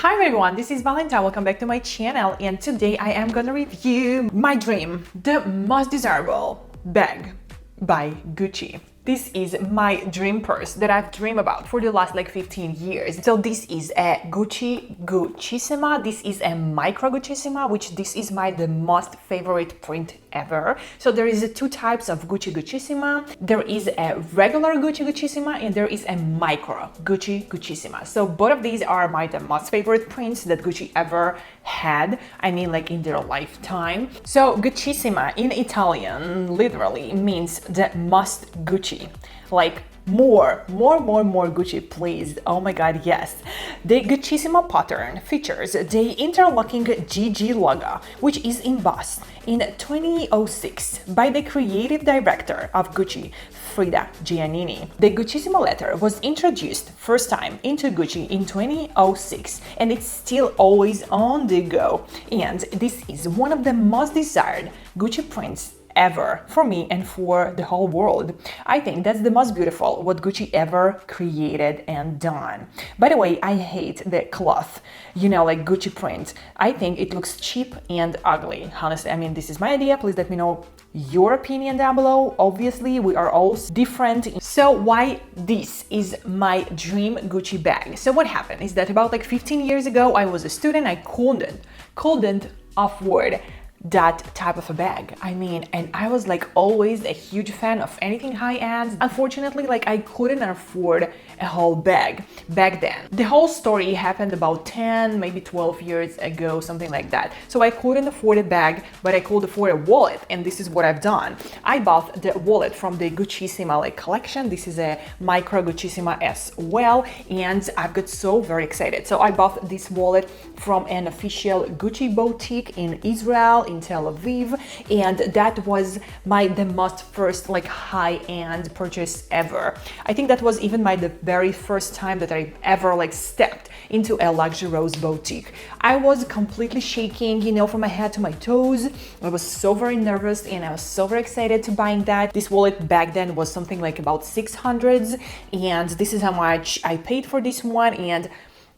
Hi everyone, this is Valentine. Welcome back to my channel, and today I am gonna review my dream, the most desirable bag by Gucci. This is my dream purse that I've dreamed about for the last 15 years. So this is a Gucci Guccisimma. This is a micro Guccisimma, which this is the most favorite print ever. So there is two types of Gucci Guccisimma. There is a regular Gucci Guccisimma and there is a micro Gucci Guccisimma. So both of these are the most favorite prints that Gucci ever had. I mean, in their lifetime. So Guccisimma in Italian literally means the most Gucci. More Gucci, please. Oh my god, yes. The Guccisimma pattern features the interlocking GG logo, which is embossed in 2006 by the creative director of Gucci, Frida Giannini. The Guccisimma letter was introduced first time into Gucci in 2006 and it's still always on the go. And this is one of the most desired Gucci prints ever for me and for the whole world. I think that's the most beautiful what Gucci ever created and done. By the way, I hate the cloth, Gucci print. I think it looks cheap and ugly. Honestly, I mean, this is my idea. Please let me know your opinion down below. Obviously, we are all different. So why this is my dream Gucci bag? So what happened is that about 15 years ago, I was a student. I couldn't afford that type of a bag. I mean, and I was always a huge fan of anything high-end. Unfortunately, I couldn't afford a whole bag back then. The whole story happened about 10, maybe 12 years ago, something like that. So I couldn't afford a bag, but I could afford a wallet, and this is what I've done. I bought the wallet from the Guccisimma collection. This is a micro Guccisimma as well, and I've got so very excited. So I bought this wallet from an official Gucci boutique in Israel, in Tel Aviv, and that was the most first high-end purchase ever. I think that was even the very first time that I ever stepped into a luxurious boutique. I was completely shaking, from my head to my toes. I was so very nervous and I was so very excited to buying that. This wallet back then was something about 600s, and this is how much I paid for this one, and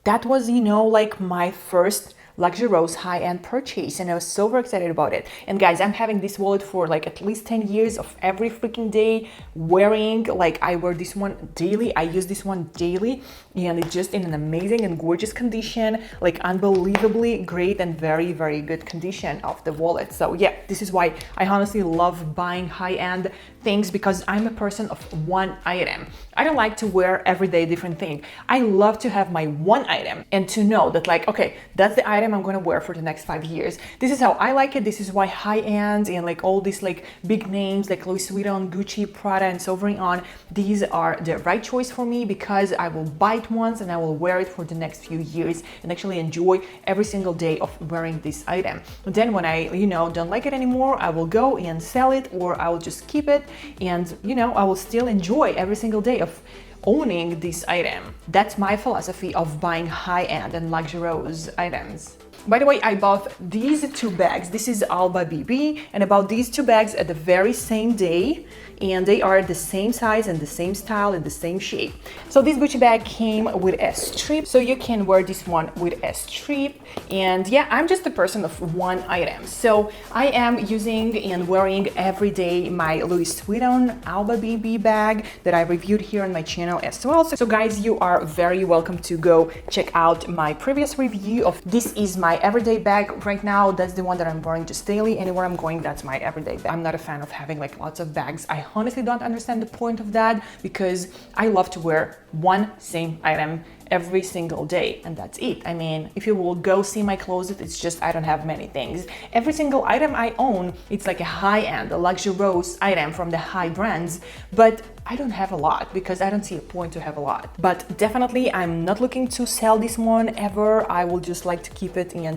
that was my first luxurious high-end purchase, and I was so very excited about it. And guys, I'm having this wallet for at least 10 years of every freaking day wearing. I wear this one daily. I use this one daily, and it's just in an amazing and gorgeous condition, unbelievably great and very, very good condition of the wallet. So yeah, this is why I honestly love buying high-end things, because I'm a person of one item. I don't like to wear every day different thing. I love to have my one item and to know that okay, that's the item I'm gonna wear for the next 5 years. This is how I like it. This is why high-end and all these big names Louis Vuitton, Gucci, Prada, and so on, these are the right choice for me, because I will buy it once and I will wear it for the next few years and actually enjoy every single day of wearing this item. And then when I don't like it anymore, I will go and sell it, or I will just keep it, and I will still enjoy every single day of owning this item. That's my philosophy of buying high-end and luxurious items. By the way, I bought these two bags. This is Alba BB, and I bought these two bags at the very same day, and they are the same size and the same style and the same shape. So this Gucci bag came with a strip, so you can wear this one with a strip. And yeah, I'm just a person of one item, so I am using and wearing every day my Louis Vuitton Alba BB bag that I reviewed here on my channel as well. So guys, you are very welcome to go check out my previous review of this. Is my everyday bag right now. That's the one that I'm wearing just daily. Anywhere I'm going, that's my everyday bag. I'm not a fan of having lots of bags. I honestly don't understand the point of that, because I love to wear one same item every single day, and that's it. I mean, if you will go see my closet, it's just I don't have many things. Every single item I own, it's a high-end, a luxurious item from the high brands, but I don't have a lot because I don't see a point to have a lot. But definitely I'm not looking to sell this one ever. I will just like to keep it and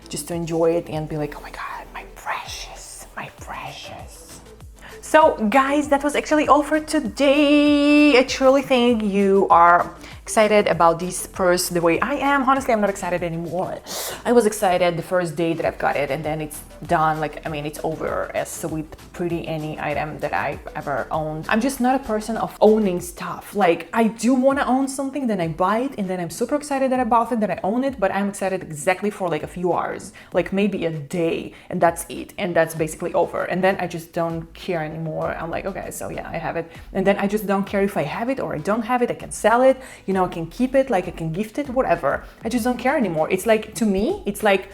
just to enjoy it and be oh my god, my precious, my precious. So guys, that was actually all for today. I truly think you are excited about this purse the way I am. Honestly, I'm not excited anymore. I was excited the first day that I've got it, and then it's done. Like, I mean, it's over as with pretty any item that I've ever owned. I'm just not a person of owning stuff. Like, I do want to own something, then I buy it, and then I'm super excited that I bought it, that I own it, but I'm excited exactly for like a few hours, like maybe a day, and that's it, and that's basically over. And then I just don't care anymore. I'm like, okay, so yeah, I have it, and then I just don't care if I have it or I don't have it. I can sell it, you know, I can keep it, like I can gift it, whatever. I just don't care anymore. It's like, to me, it's like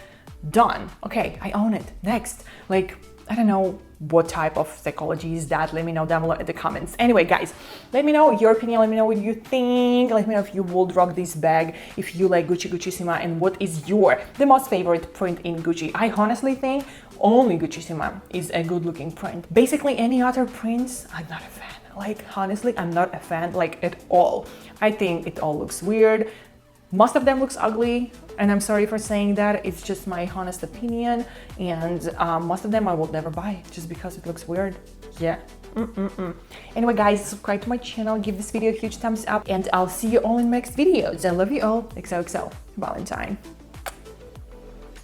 done. Okay, I own it. Next. Like, I don't know what type of psychology is that. Let me know down below in the comments. Anyway, guys, let me know your opinion. Let me know what you think. Let me know if you would rock this bag, if you like Gucci Guccisimma, and what is the most favorite print in Gucci. I honestly think only Guccisimma is a good looking print. Basically, any other prints, I'm not a fan. Like, honestly, I'm not a fan, like, at all. I think it all looks weird. Most of them looks ugly, and I'm sorry for saying that. It's just my honest opinion, and most of them I will never buy just because it looks weird. Yeah. Anyway, guys, subscribe to my channel, give this video a huge thumbs up, and I'll see you all in next videos. I love you all. XOXO, Valentine.